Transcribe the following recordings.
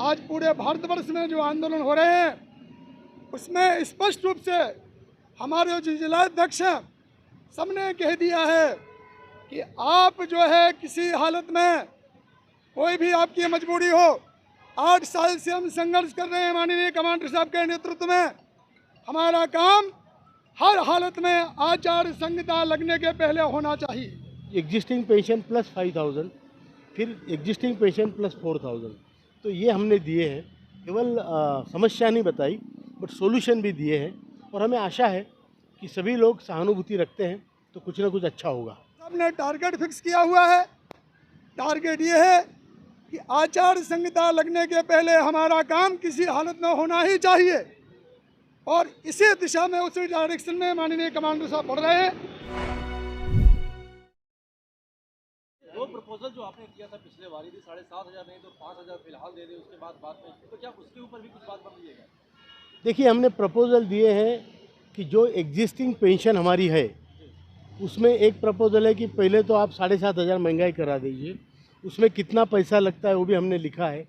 आज पूरे भारतवर्ष में जो आंदोलन हो रहे हैं उसमें स्पष्ट रूप से हमारे जो जिलाध्यक्ष हैं सबने कह दिया है कि आप जो है किसी हालत में कोई भी आपकी मजबूरी हो, 8 साल से हम संघर्ष कर रहे हैं माननीय कमांडर साहब के नेतृत्व में। हमारा काम हर हालत में आचार संहिता लगने के पहले होना चाहिए। एग्जिस्टिंग पेंशन प्लस 5,000, फिर एग्जिस्टिंग पेंशन प्लस 4,000, तो ये हमने दिए हैं। केवल समस्या नहीं बताई बट सॉल्यूशन भी दिए हैं, और हमें आशा है कि सभी लोग सहानुभूति रखते हैं तो कुछ ना कुछ अच्छा होगा। हमने टारगेट फिक्स किया हुआ है। टारगेट ये है कि आचार संहिता लगने के पहले हमारा काम किसी हालत में होना ही चाहिए, और इसी दिशा में, उसी डायरेक्शन में माननीय कमांडर साहब बढ़ रहे हैं। वो प्रपोजल जो आपने किया था पिछले बारी भी 7,500 नहीं तो 5,000 फिलहाल दे दे, उसके बाद में तो क्या उसके ऊपर भी कुछ बात बन रही है? देखिए, हमने प्रपोजल दिए हैं कि जो एग्जिस्टिंग पेंशन हमारी है उसमें एक प्रपोजल है कि पहले तो आप 7,500 महंगाई करा दीजिए, उसमें कितना पैसा लगता है वो भी हमने लिखा है।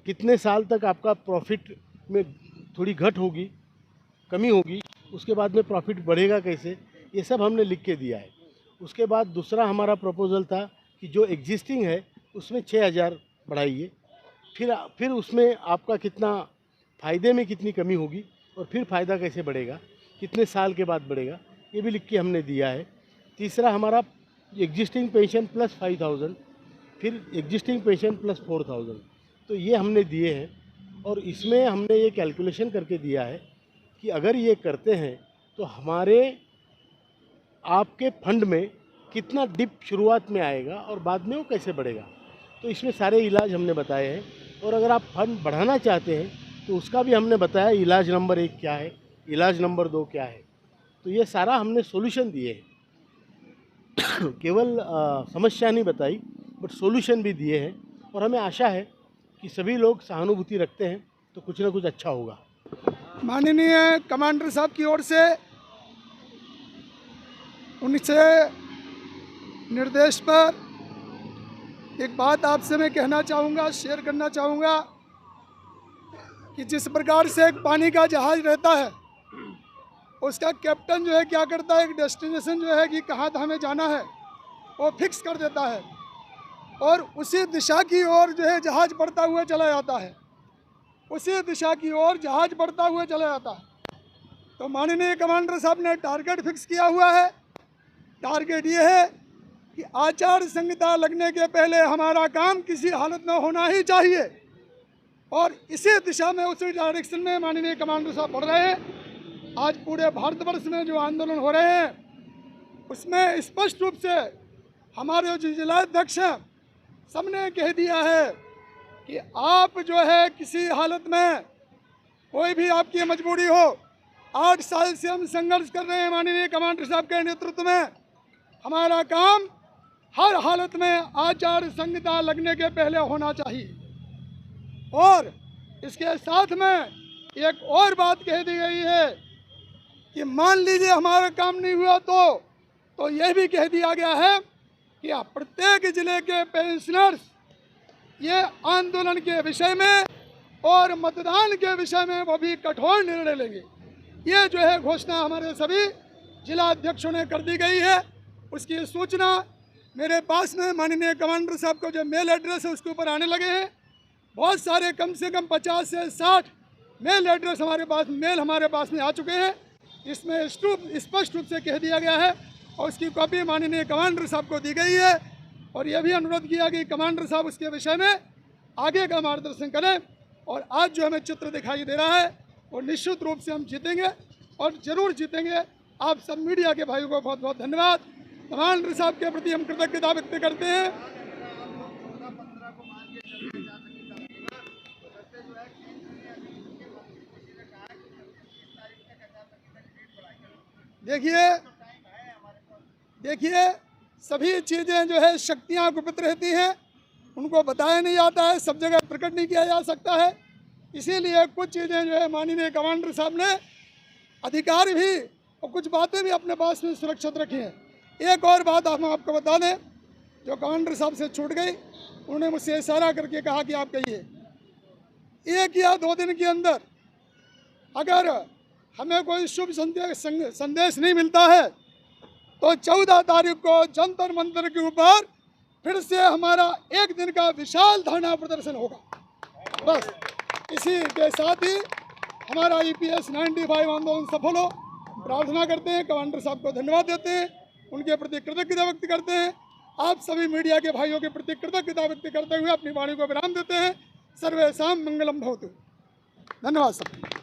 कितने साल तक आपका प्रॉफिट में थोड़ी घट होगी, कमी होगी, उसके बाद में प्रॉफिट बढ़ेगा कैसे, ये सब हमने लिख के दिया है। उसके बाद दूसरा हमारा प्रपोजल था कि जो एग्जिस्टिंग है उसमें 6,000 बढ़ाइए, फिर उसमें आपका कितना फ़ायदे में कितनी कमी होगी और फिर फ़ायदा कैसे बढ़ेगा, कितने साल के बाद बढ़ेगा, ये भी लिख के हमने दिया है। तीसरा हमारा एग्जिस्टिंग पेंशन प्लस 5,000, फिर एग्जिस्टिंग पेंशन प्लस 4,000, तो ये हमने दिए हैं। और इसमें हमने ये कैलकुलेशन करके दिया है कि अगर ये करते हैं तो हमारे आपके फंड में कितना डिप शुरुआत में आएगा और बाद में वो कैसे बढ़ेगा, तो इसमें सारे इलाज हमने बताए हैं। और अगर आप फंड बढ़ाना चाहते हैं तो उसका भी हमने बताया, इलाज नंबर 1 क्या है, इलाज नंबर 2 क्या है, तो ये सारा हमने सॉल्यूशन दिए हैं। केवल समस्या नहीं बताई बट सॉल्यूशन भी दिए हैं, और हमें आशा है कि सभी लोग सहानुभूति रखते हैं तो कुछ ना कुछ अच्छा होगा। माननीय कमांडर साहब की ओर से उनसे निर्देश पर एक बात आपसे मैं कहना चाहूँगा, शेयर करना चाहूँगा कि जिस प्रकार से एक पानी का जहाज़ रहता है, उसका कैप्टन जो है क्या करता है, एक डेस्टिनेशन जो है कि कहाँ हमें जाना है वो फिक्स कर देता है, और उसी दिशा की ओर जो है जहाज़ बढ़ता हुआ चला जाता है, उसी दिशा की ओर जहाज़ बढ़ता हुआ चला जाता है। तो माननीय कमांडर साहब ने टारगेट फिक्स किया हुआ है। टारगेट ये है कि आचार संहिता लगने के पहले हमारा काम किसी हालत में होना ही चाहिए, और इसी दिशा में, उसी डायरेक्शन में माननीय कमांडर साहब बढ़ रहे हैं। आज पूरे भारतवर्ष में जो आंदोलन हो रहे हैं उसमें स्पष्ट रूप से हमारे जो जिलाध्यक्ष हैं सबने कह दिया है कि आप जो है किसी हालत में कोई भी आपकी मजबूरी हो, 8 साल से हम संघर्ष कर रहे हैं माननीय कमांडर साहब के नेतृत्व में। हमारा काम हर हालत में आचार संहिता लगने के पहले होना चाहिए, और इसके साथ में एक और बात कह दी गई है कि मान लीजिए हमारा काम नहीं हुआ तो यह भी कह दिया गया है कि प्रत्येक जिले के पेंशनर्स ये आंदोलन के विषय में और मतदान के विषय में वो भी कठोर निर्णय लेंगे। ये जो है घोषणा हमारे सभी जिला अध्यक्षों ने कर दी गई है। उसकी सूचना मेरे पास में माननीय कमांडर साहब को जो मेल एड्रेस है उसके ऊपर आने लगे हैं। बहुत सारे, कम से कम 50 से 60 मेल एड्रेस हमारे पास में आ चुके हैं। इसमें स्पष्ट रूप से कह दिया गया है और उसकी कॉपी माननीय कमांडर साहब को दी गई है, और यह भी अनुरोध किया कि कमांडर साहब उसके विषय में आगे का मार्गदर्शन करें। और आज जो हमें चित्र दिखाई दे रहा है वो निश्चित रूप से हम जीतेंगे और ज़रूर जीतेंगे। आप सब मीडिया के भाइयों को बहुत बहुत धन्यवाद। कमांडर साहब के प्रति हम कृतज्ञता व्यक्त करते हैं। देखिए सभी चीज़ें जो है शक्तियाँ गुप्त रहती हैं, उनको बताया नहीं जाता है, सब जगह प्रकट नहीं किया जा सकता है। इसीलिए कुछ चीज़ें जो है माननीय कमांडर साहब ने अधिकार भी और कुछ बातें भी अपने पास में सुरक्षित रखी हैं। एक और बात हम आपको बता दें जो कमांडर साहब से छूट गई, उन्होंने मुझसे इशारा करके कहा कि आप कहिए। 1 या 2 दिन के अंदर अगर हमें कोई शुभ संदेश नहीं मिलता है तो 14 तारीख को जंतर मंतर के ऊपर फिर से हमारा 1 दिन का विशाल धरना प्रदर्शन होगा। बस इसी के साथ ही हमारा EPS 95 आंदोलन सफल हो प्रार्थना करते हैं। कमांडर साहब को धन्यवाद देते हैं, उनके प्रति कृतज्ञता व्यक्त करते हैं। आप सभी मीडिया के भाइयों के प्रति कृतज्ञता व्यक्त करते हुए अपनी वाणी को विराम देते हैं। सर्वेषां मंगलम भवतु। धन्यवाद सब।